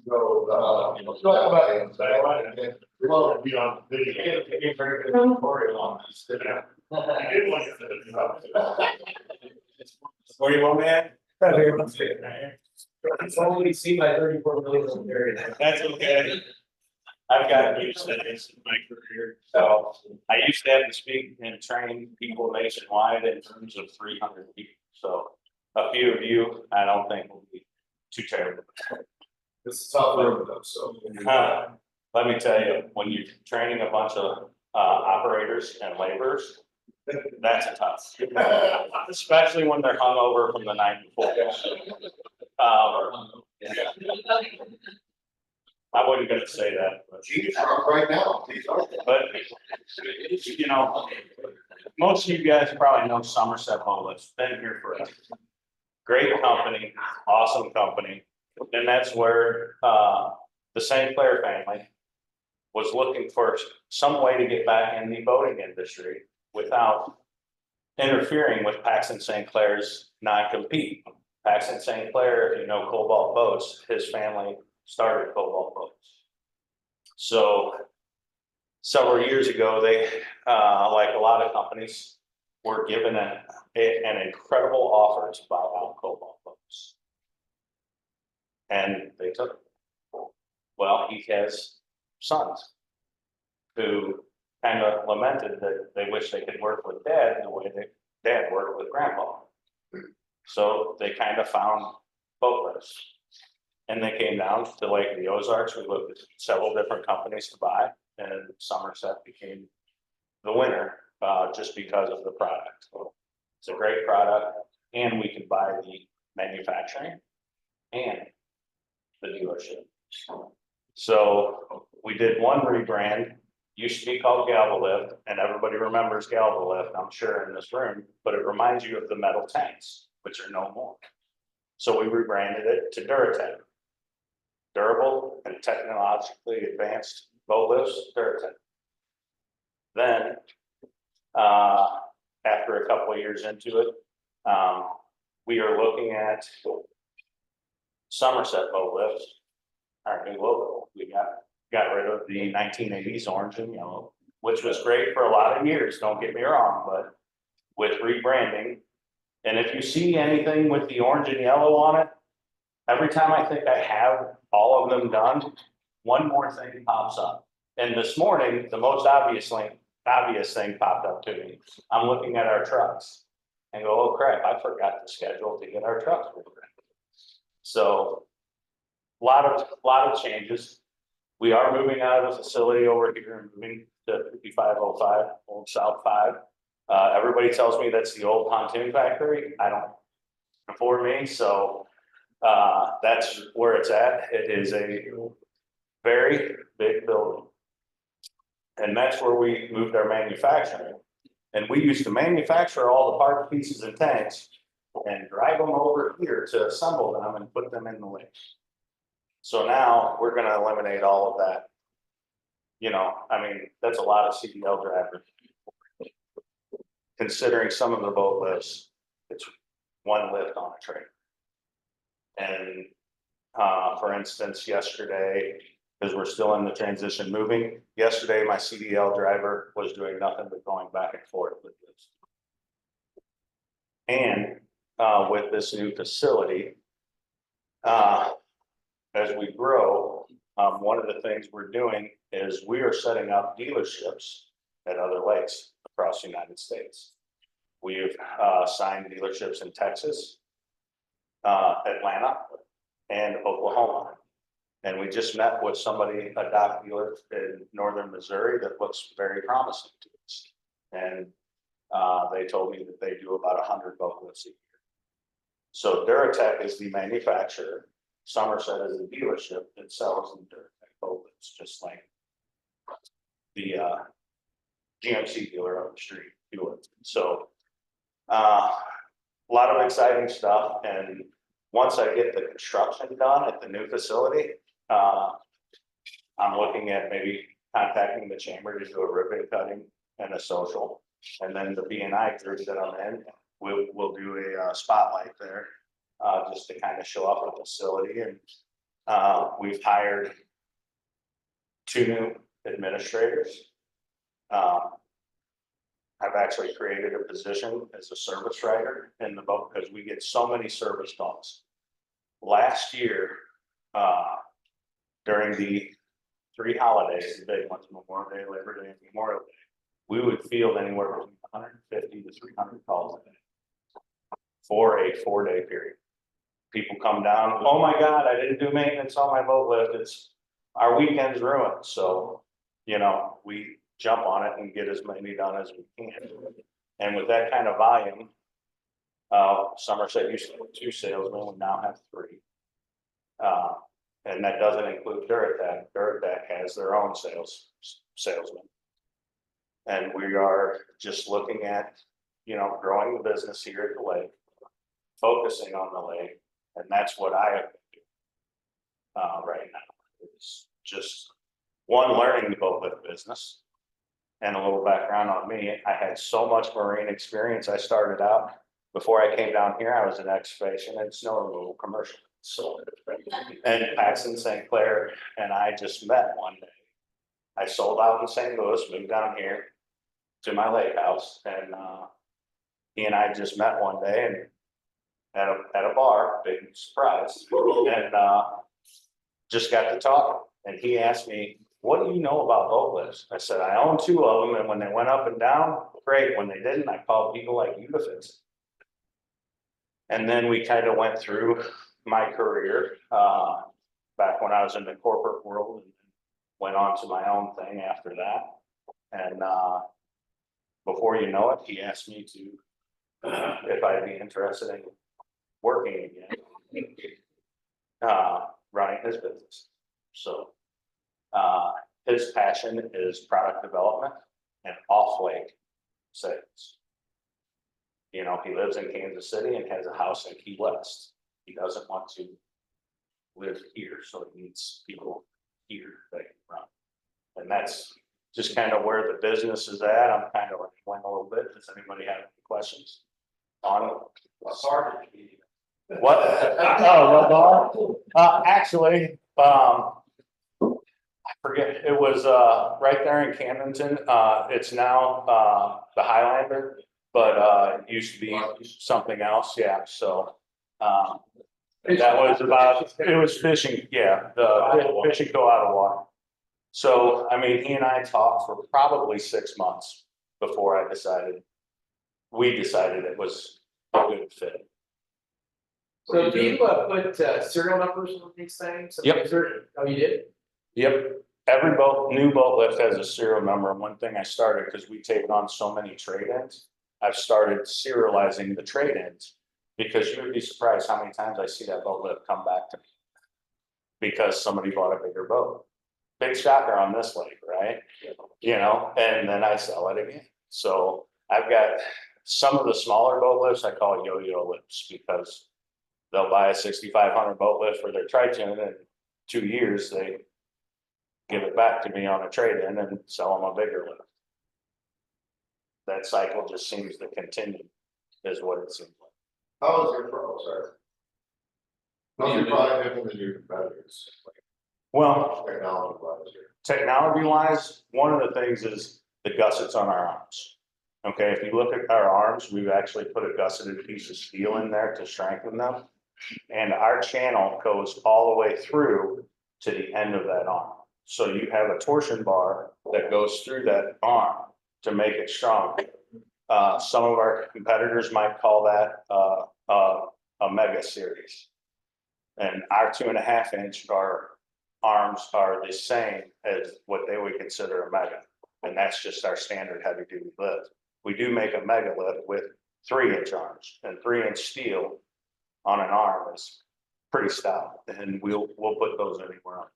So, let's talk about it. We won't be on video. It's very good story along this. I did want to. Where you want, man? It's only seen by 34 million area. That's okay. I've gotten used to this in my career, so I used to have to speak and train people nationwide in terms of 300 people. So a few of you, I don't think will be too terrible. This is tough room though, so. Let me tell you, when you're training a bunch of operators and laborers, that's tough. Especially when they're hungover from the night before. I wasn't gonna say that, but He's drunk right now. but you know, most of you guys probably know Summerset Homeless, been here forever. Great company, awesome company, and that's where the St. Clair family was looking for some way to get back in the boating industry without interfering with Paxton St. Clair's non-compete. Paxton St. Clair, if you know Cobalt Boats, his family started Cobalt Boats. So several years ago, they, like a lot of companies, were given an incredible offer to buy out Cobalt Boats. And they took it. Well, he has sons who kind of lamented that they wish they could work with dad the way that dad worked with grandpa. So they kind of found boat lifts. And they came down to Lake of the Ozarks. We looked at several different companies to buy, and Summerset became the winner just because of the product. It's a great product, and we can buy the manufacturing and the dealership. So we did one rebrand, used to be called Galvalift, and everybody remembers Galvalift, I'm sure, in this room, but it reminds you of the metal tanks, which are no more. So we rebranded it to Duratek. Durable and technologically advanced boat lifts, Duratek. Then, after a couple of years into it, we are looking at Summerset boat lifts, our new logo. We got rid of the 1980s orange and yellow, which was great for a lot of years, don't get me wrong, but with rebranding, and if you see anything with the orange and yellow on it, every time I think I have all of them done, one more thing pops up. And this morning, the most obvious thing popped up to me. I'm looking at our trucks and go, oh crap, I forgot the schedule to get our trucks rebranded. So a lot of changes. We are moving out of the facility over here and moving to 5505 Old South 5. Everybody tells me that's the old pontoon factory. I don't, for me, so that's where it's at. It is a very big building. And that's where we moved our manufacturing. And we used to manufacture all the parts, pieces, and tanks and drive them over here to assemble them and put them in the lifts. So now we're going to eliminate all of that. You know, I mean, that's a lot of CDL drivers. Considering some of the boat lifts, it's one lift on a trailer. And for instance, yesterday, because we're still in the transition moving, yesterday my CDL driver was doing nothing but going back and forth with this. And with this new facility, as we grow, one of the things we're doing is we are setting up dealerships at other lakes across the United States. We've signed dealerships in Texas, Atlanta, and Oklahoma. And we just met with somebody, a dock dealer in northern Missouri that looks very promising to us. And they told me that they do about 100 boat lifts a year. So Duratek is the manufacturer. Summerset is the dealership that sells the Duratek boat lifts, just like the GMC dealer on the street do it. So a lot of exciting stuff. And once I get the construction done at the new facility, I'm looking at maybe contacting the chamber to do a ribbon cutting and a social. And then the B&I group that I'm in, we'll do a spotlight there just to kind of show off the facility and We've hired 2 new administrators. I've actually created a position as a service writer in the boat because we get so many service calls. Last year, during the 3 holidays, the big ones, Memorial Day, Labor Day, and Memorial Day, we would field anywhere between 150 to 300 calls a day for a 4-day period. People come down, oh my God, I didn't do maintenance on my boat lift. It's our weekend's ruined. So, you know, we jump on it and get as many done as we can. And with that kind of volume, Summerset used to have 2 salesmen, we now have 3. And that doesn't include Duratek. Duratek has their own salesmen. And we are just looking at, you know, growing the business here at the lake, focusing on the lake, and that's what I have to do right now. It's just one, learning the boat lift business. And a little background on me, I had so much marine experience. I started out, before I came down here, I was an excavation and snow removal commercial. So, and Paxton St. Clair and I just met one day. I sold out in St. Louis, moved down here to my lake house, and he and I just met one day and at a bar, big surprise, and just got to talk. And he asked me, what do you know about boat lifts? I said, I own 2 of them, and when they went up and down, great. When they didn't, I called people like you to fix it. And then we kind of went through my career back when I was in the corporate world, and went on to my own thing after that. And before you know it, he asked me to if I'd be interested in working again, running his business. So his passion is product development and off-lake sales. You know, he lives in Kansas City and has a house in Key West. He doesn't want to live here, so he needs people here that can run. And that's just kind of where the business is at. I'm kind of rambling a little bit. Does anybody have any questions on it? What? Oh, what bar? Actually, I forget. It was right there in Camdenton. It's now the Highlander, but it used to be something else. Yeah. So that was about. It was fishing. Yeah, the fishing go out of water. So I mean, he and I talked for probably 6 months before we decided it was a good fit. So do you put serial numbers on these things? Yep. Oh, you did? Yep. Every new boat lift has a serial number. And one thing I started, because we take on so many trade-ins, I've started serializing the trade-ins, because you would be surprised how many times I see that boat lift come back to me because somebody bought a bigger boat. Big shocker on this lake, right? You know, and then I sell it again. So I've got some of the smaller boat lifts, I call it yo-yo lifts, because they'll buy a 6,500 boat lift for their tri-tune, and 2 years they give it back to me on a trade-in and sell them a bigger lift. That cycle just seems to continue, is what it seems like. How is your product, sorry? How's your product different than your competitors? Well, Technology wise, one of the things is the gussets on our arms. Okay, if you look at our arms, we've actually put a gusseted piece of steel in there to strengthen them. And our channel goes all the way through to the end of that arm. So you have a torsion bar that goes through that arm to make it strong. Some of our competitors might call that a mega series. And our 2.5 inch arms are the same as what they would consider a mega. And that's just our standard heavy duty lift. We do make a mega lift with 3 inch arms, and 3 inch steel on an arm is pretty stout, and we'll put those anywhere on.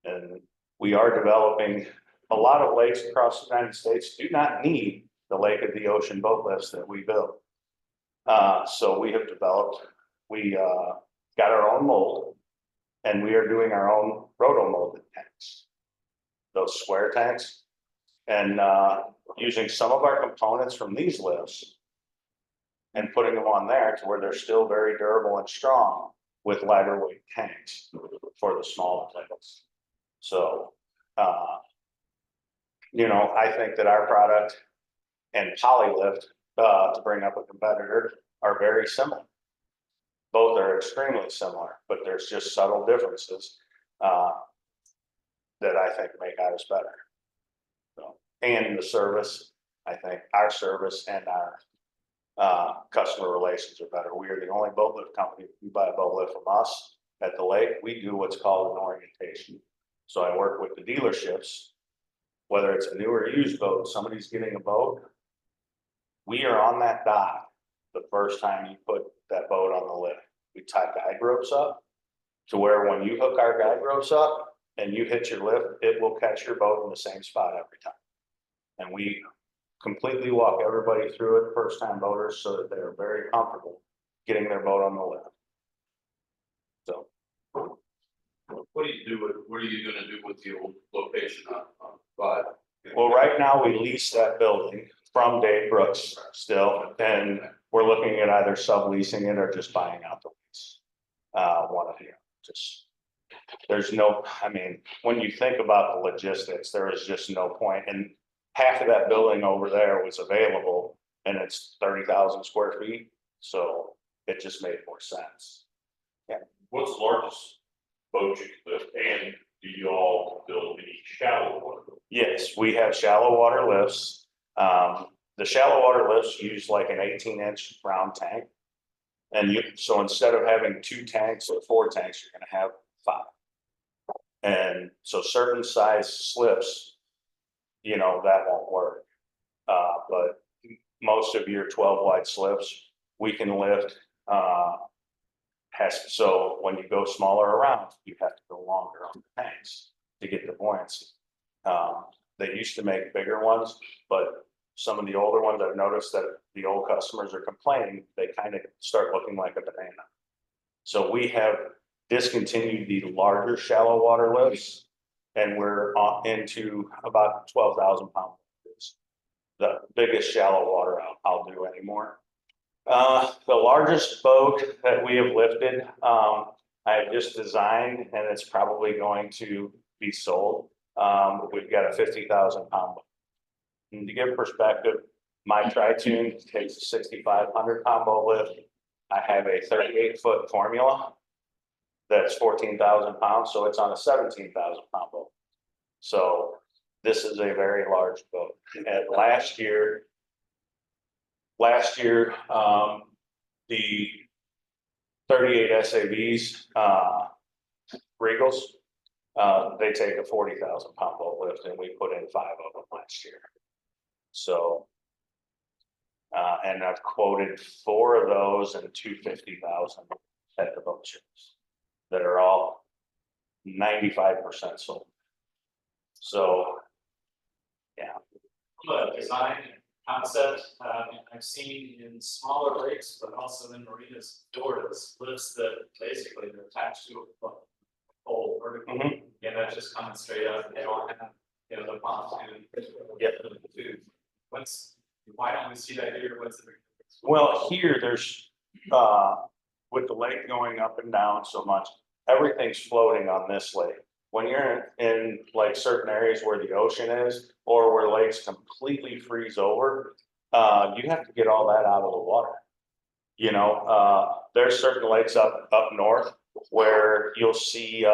And we are developing a lot of lakes across the United States do not need the Lake of the Ocean boat lifts that we build. So we have developed, we got our own mold, and we are doing our own roto molded tanks, those square tanks, and using some of our components from these lifts and putting them on there to where they're still very durable and strong, with lighter weight tanks for the smaller vehicles. So, you know, I think that our product and Polylift, to bring up a competitor, are very similar. Both are extremely similar, but there's just subtle differences that I think make ours better. So, and the service, I think our service and our customer relations are better. We are the only boat lift company. If you buy a boat lift from us at the lake, we do what's called an orientation. So I work with the dealerships, whether it's a new or used boat, somebody's getting a boat. We are on that dock the first time you put that boat on the lift. We tie guide ropes up to where when you hook our guide ropes up and you hit your lift, it will catch your boat in the same spot every time. And we completely walk everybody through it, first time boaters, so that they're very comfortable getting their boat on the lift. So. What are you gonna do with the old location on 5? Well, right now we lease that building from Dave Brooks still, and we're looking at either subleasing it or just buying out the lease. One of you, just, there's no, I mean, when you think about the logistics, there is just no point. And half of that building over there was available and it's 30,000 square feet. So it just made more sense. What's the largest boat you can lift, and do you all build any shallow water? Yes, we have shallow water lifts. The shallow water lifts use like an 18-inch round tank. And so instead of having 2 tanks or 4 tanks, you're gonna have 5. And so certain size slips, you know, that won't work. But most of your 12 wide slips, we can lift, so when you go smaller around, you have to go longer on the tanks to get the buoyancy. They used to make bigger ones, but some of the older ones, I've noticed that the old customers are complaining, they kind of start looking like a banana. So we have discontinued the larger shallow water lifts, and we're into about 12,000 pound. The biggest shallow water I'll do anymore. The largest boat that we have lifted, I have just designed, and it's probably going to be sold. We've got a 50,000 pound boat. And to give perspective, my tri-tune takes a 6,500 pound boat lift. I have a 38-foot formula that's 14,000 pounds, so it's on a 17,000 pound boat. So this is a very large boat. And last year, the 38 SAVs, Regals, they take a 40,000 pound boat lift, and we put in 5 of them last year. So, and I've quoted 4 of those and 250,000 at the boat shows that are all 95% sold. So, yeah. But design concept, I've seen in smaller lakes, but also in marinas, doors, lifts that basically they're attached to a pole vertically. And that's just coming straight up, and they don't have, you know, the pontoon. Why don't we see that here? What's the big difference? Well, here there's, with the lake going up and down so much, everything's floating on this lake. When you're in like certain areas where the ocean is, or where lakes completely freeze over, you have to get all that out of the water. You know, there's certain lakes up north where you'll see,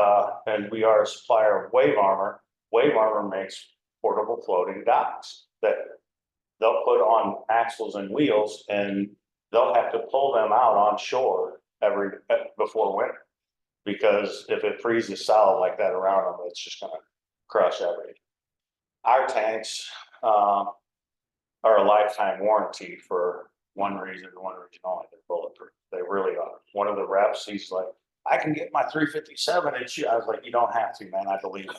and we are a supplier of Wave Armor. Wave Armor makes portable floating docks that they'll put on axles and wheels, and they'll have to pull them out on shore before winter. Because if it freezes solid like that around them, it's just gonna crush everything. Our tanks are a lifetime warranty for one reason and one reason only: they're bulletproof. They really are. One of the reps, he's like, "I can get my 357 inch." I was like, "You don't have to, man. I believe it."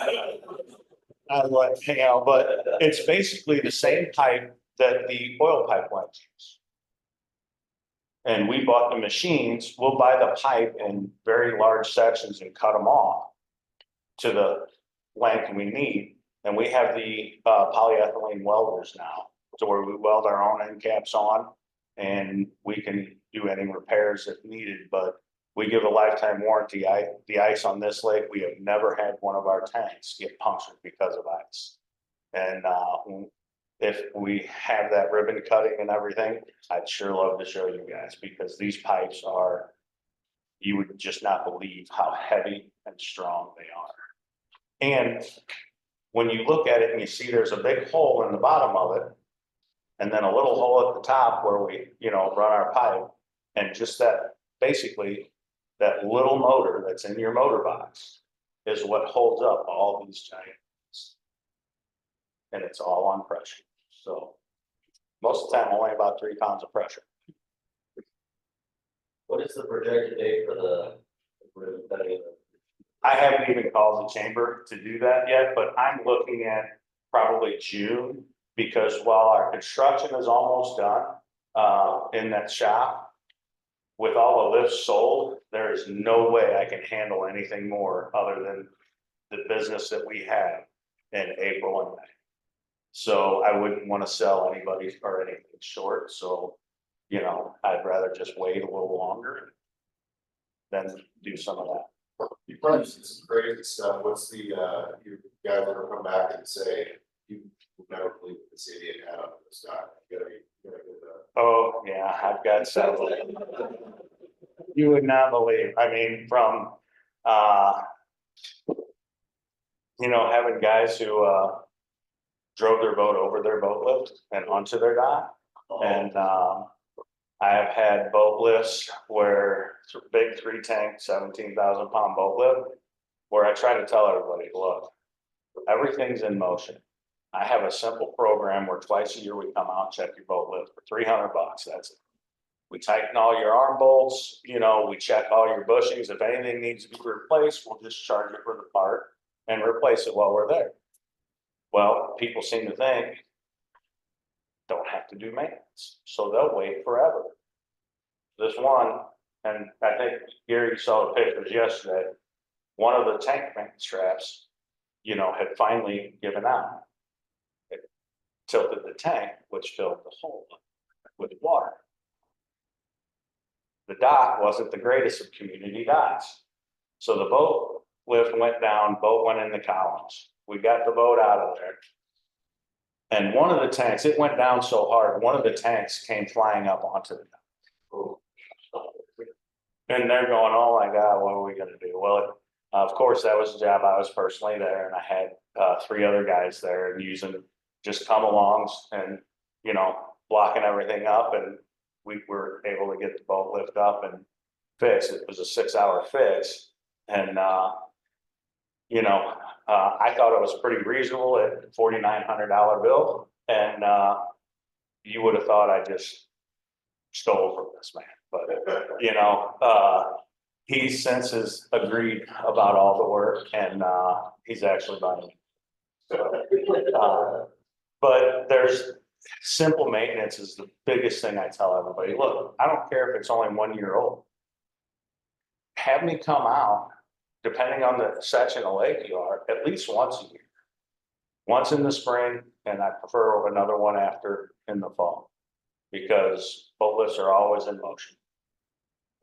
I was like, you know, but it's basically the same pipe that the oil pipelines use. And we bought the machines. We'll buy the pipe in very large sections and cut them off to the length we need. And we have the polyethylene welders now, to where we weld our own end caps on, and we can do any repairs if needed. But We give a lifetime warranty. The ice on this lake, we have never had one of our tanks get punctured because of ice. And, if we have that ribbon cutting and everything, I'd sure love to show you guys, because these pipes are, you would just not believe how heavy and strong they are. And when you look at it and you see there's a big hole in the bottom of it, and then a little hole at the top where we, run our pipe, and just that, basically, that little motor that's in your motor box is what holds up all these giants. And it's all on pressure. So most of the time, only about 3 pounds of pressure. What is the projected date for the ribbon cutting? I haven't even called the chamber to do that yet, but I'm looking at probably June, because while our construction is almost done, in that shop, with all the lifts sold, there is no way I can handle anything more other than the business that we have in April and May. So I wouldn't want to sell anybody or anything short, so, I'd rather just wait a little longer than do some of that. You probably see some crazy stuff. What's the, you guys ever come back and say, you would never believe what the city had on this guy? You gotta get Oh, yeah, I've got several. You would not believe, I mean, from, having guys who, drove their boat over their boat lift and onto their dock. And, I have had boat lifts where it's a big 3-tank, 17,000 pound boat lift, where I try to tell everybody, look, everything's in motion. I have a simple program where twice a year we come out and check your boat lift for $300. That's it. We tighten all your arm bolts, we check all your bushings. If anything needs to be replaced, we'll just charge it for the part and replace it while we're there. Well, people seem to think don't have to do maintenance, so they'll wait forever. This one, and I think Gary saw the pictures yesterday, one of the tank maintenance straps, had finally given out. It tilted the tank, which filled the hole with water. The dock wasn't the greatest of community docks. So the boat lift went down, boat went in the columns. We got the boat out of there. And one of the tanks, it went down so hard, one of the tanks came flying up onto the dock. And they're going, oh my God, what are we gonna do? Well, of course, that was a job. I was personally there, and I had 3 other guys there, and using just come alongs and, blocking everything up, and we were able to get the boat lift up and fixed. It was a 6-hour fix, and I thought it was pretty reasonable at $4,900 bill, and you would have thought I just stole from this man, but he since has agreed about all the work, and he's actually buying it. But there's simple maintenance is the biggest thing I tell everybody. Look, I don't care if it's only 1 year old. Have me come out, depending on the section of lake you are, at least once a year. Once in the spring, and I prefer another one after in the fall, because boat lifts are always in motion.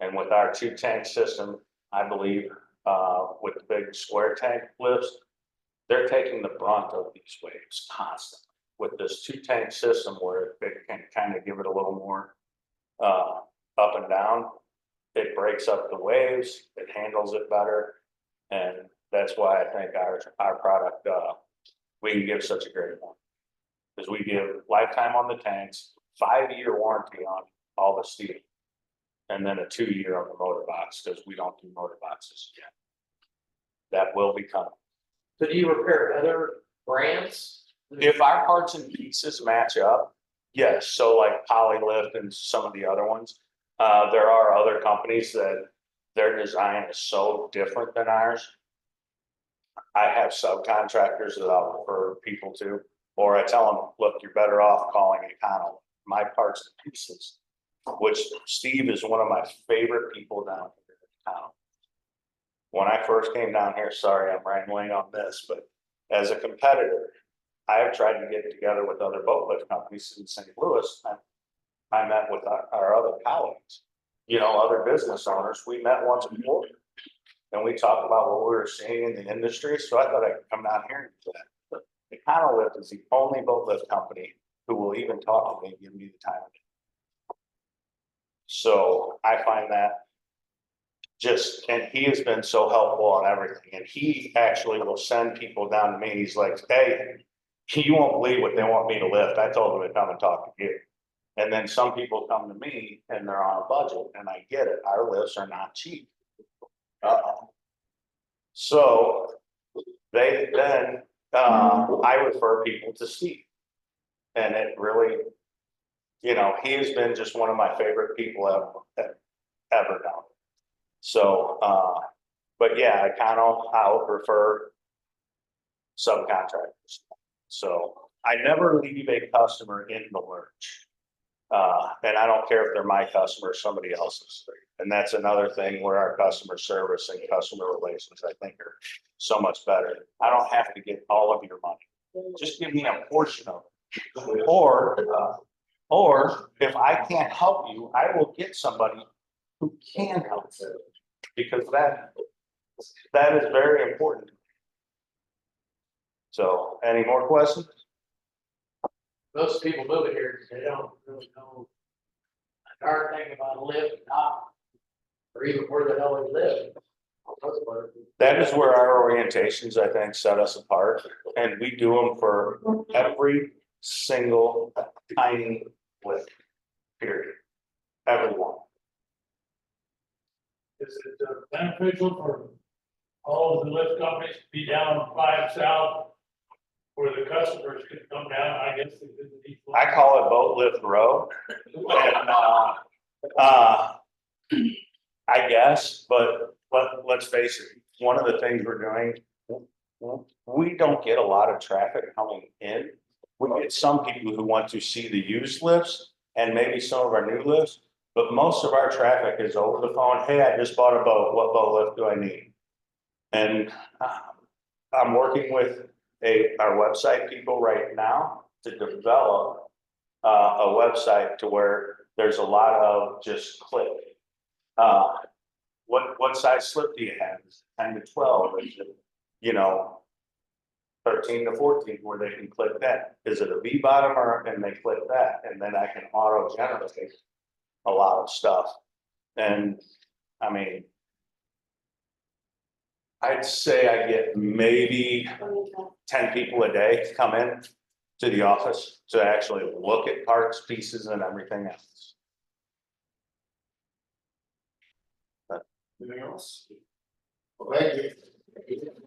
And with our 2-tank system, I believe, with the big square tank lifts, they're taking the brunt of these waves constantly. With this 2-tank system where it can kind of give it a little more up and down, it breaks up the waves, it handles it better. And that's why I think our product, we can give such a great one. Because we give lifetime on the tanks, 5-year warranty on all the steel, and then a 2-year on the motor box, because we don't do motor boxes yet. That will be coming. So do you repair other brands? If our parts and pieces match up, yes. So like Polylift and some of the other ones, there are other companies that their design is so different than ours. I have subcontractors that I'll refer people to, or I tell them, look, you're better off calling Econo. My parts and pieces, which Steve is one of my favorite people down here in town. When I first came down here, sorry, I'm rambling on this, but as a competitor, I have tried to get together with other boat lift companies in St. Louis. I met with our other colleagues, you know, other business owners, we met once a quarter. And we talked about what we were seeing in the industry, so I thought I'd come down here and do that. But Econolift is the only boat lift company who will even talk to me, and give me the time. So I find that just, and he has been so helpful on everything, and he actually will send people down to me, he's like, hey, you won't believe what they want me to lift, I told them to come and talk to you. And then some people come to me and they're on a budget, and I get it, our lifts are not cheap. So they then, I refer people to Steve. And it really, you know, he has been just one of my favorite people ever known. So, but yeah, I'll prefer subcontractors. So I never leave a customer in the lurch. And I don't care if they're my customer or somebody else's. And that's another thing where our customer service and customer relations, I think, are so much better. I don't have to get all of your money. Just give me a portion of it. Or if I can't help you, I will get somebody who can help you. Because that is very important. So, any more questions? Most people moving here, they don't really know a darn thing about a lift, or even where the hell they live. That is where our orientations, I think, set us apart, and we do them for every single tiny lift, period. Everyone. Is it beneficial for all of the lift companies to be down 5 south? Where the customers could come down, I guess. I call it boat lift row. And, I guess, but let's face it, one of the things we're doing, we don't get a lot of traffic coming in. We get some people who want to see the used lifts and maybe some of our new lifts, but most of our traffic is over the phone. Hey, I just bought a boat. What boat lift do I need? And I'm working with our website people right now to develop a website to where there's a lot of just click. What size slip do you have? Is it 10 to 12? Is it, you know, 13 to 14 where they can click that? Is it a V bottom and they click that? And then I can auto generate a lot of stuff. And I mean, I'd say I get maybe 10 people a day come in to the office to actually look at parts, pieces, and everything else. Anything else? Well, thank you.